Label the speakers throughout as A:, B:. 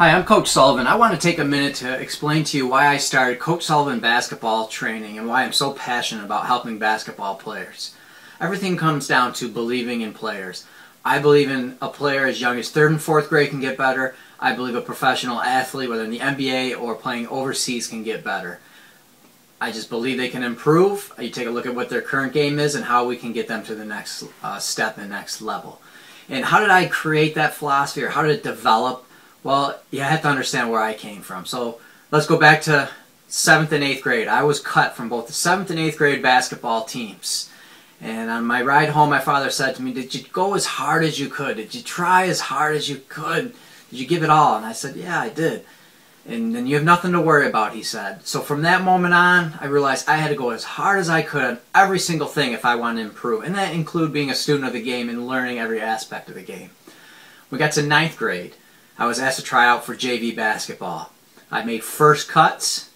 A: Hi, I'm Coach Sullivan. I want to take a minute to explain to you why I started Coach Sullivan basketball training and why I'm so passionate about helping basketball players. Everything comes down to believing in players. I believe in a player as young as 3rd and 4th grade can get better. I believe a professional athlete, whether in the NBA or playing overseas, can get better. I just believe they can improve. You take a look at what their current game is and how we can get them to the next step and next level. And how did I create that philosophy, or how did it develop? Well, you have to understand where I came from. So let's go back to 7th and 8th grade. I was cut from both the 7th and 8th grade basketball teams. And on my ride home, my father said to me, "Did you go as hard as you could? Did you try as hard as you could? Did you give it all?" And I said, "Yeah, I did." And then you have nothing to worry about, he said. So from that moment on, I realized I had to go as hard as I could on every single thing if I wanted to improve. And that included being a student of the game and learning every aspect of the game. We got to 9th grade. I was asked to try out for JV basketball. I made first cuts,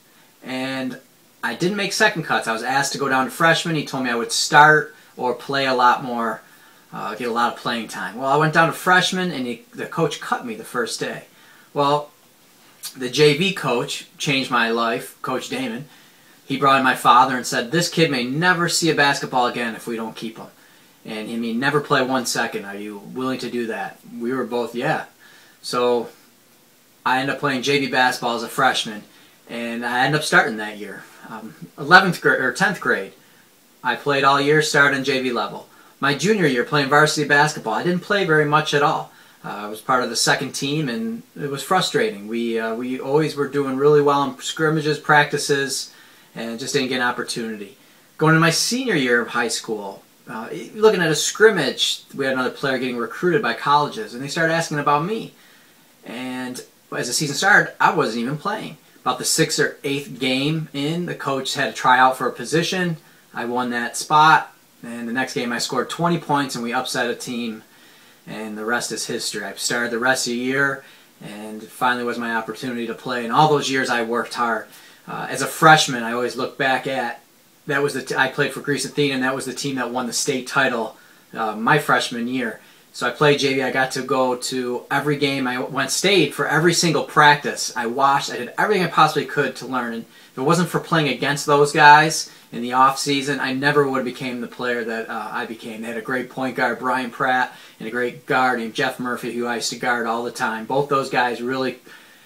A: and I didn't make second cuts. I was asked to go down to freshman. He told me I would start or play a lot more, get a lot of playing time. Well, I went down to freshman, and the coach cut me the first day. Well, the JV coach changed my life, Coach Damon. He brought in my father and said, "This kid may never see a basketball again if we don't keep him. And he may never play 1 second. Are you willing to do that?" We were both, yeah. So I ended up playing JV basketball as a freshman, and I ended up starting that year. 11th grade or 10th grade, I played all year, started on JV level. My junior year, playing varsity basketball, I didn't play very much at all. I was part of the second team, and it was frustrating. We always were doing really well in scrimmages, practices, and just didn't get an opportunity. Going into my senior year of high school, looking at a scrimmage, we had another player getting recruited by colleges, and they started asking about me. And as the season started, I wasn't even playing. About the 6th or 8th game in, the coach had to try out for a position. I won that spot, and the next game I scored 20 points, and we upset a team, and the rest is history. I started the rest of the year, and it finally was my opportunity to play. And all those years I worked hard. As a freshman, I always look back at, that was I played for Greece Athena, and that was the team that won the state title my freshman year. So I played JV. I got to go to every game. I stayed for every single practice. I watched. I did everything I possibly could to learn. And if it wasn't for playing against those guys in the off season, I never would have became the player that I became. They had a great point guard, Brian Pratt, and a great guard named Jeff Murphy, who I used to guard all the time. Both those guys really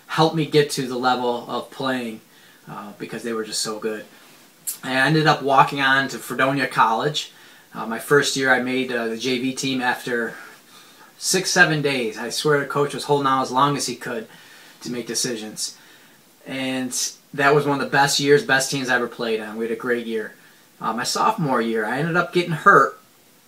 A: helped me get to the level of playing because they were just so good. I ended up walking on to Fredonia College. My first year, I made the JV team after 6-7 days. I swear the coach was holding out as long as he could to make decisions. And that was one of the best years, best teams I ever played on. We had a great year. My sophomore year, I ended up getting hurt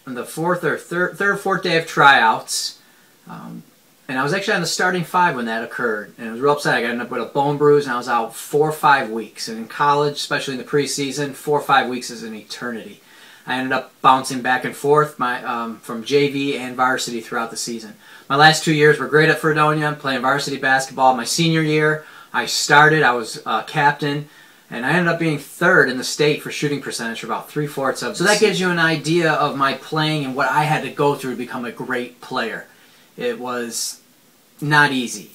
A: on the third or fourth day of tryouts. And I was actually on the starting 5 when that occurred. And I was real upset. I ended up with a bone bruise, and I was out 4 or 5 weeks. And in college, especially in the preseason, 4 or 5 weeks is an eternity. I ended up bouncing back and forth from JV and varsity throughout the season. My last 2 years were great at Fredonia, playing varsity basketball. My senior year, I was captain, and I ended up being 3rd in the state for shooting percentage for about 3/4 of. So that gives you an idea of my playing and what I had to go through to become a great player. It was not easy.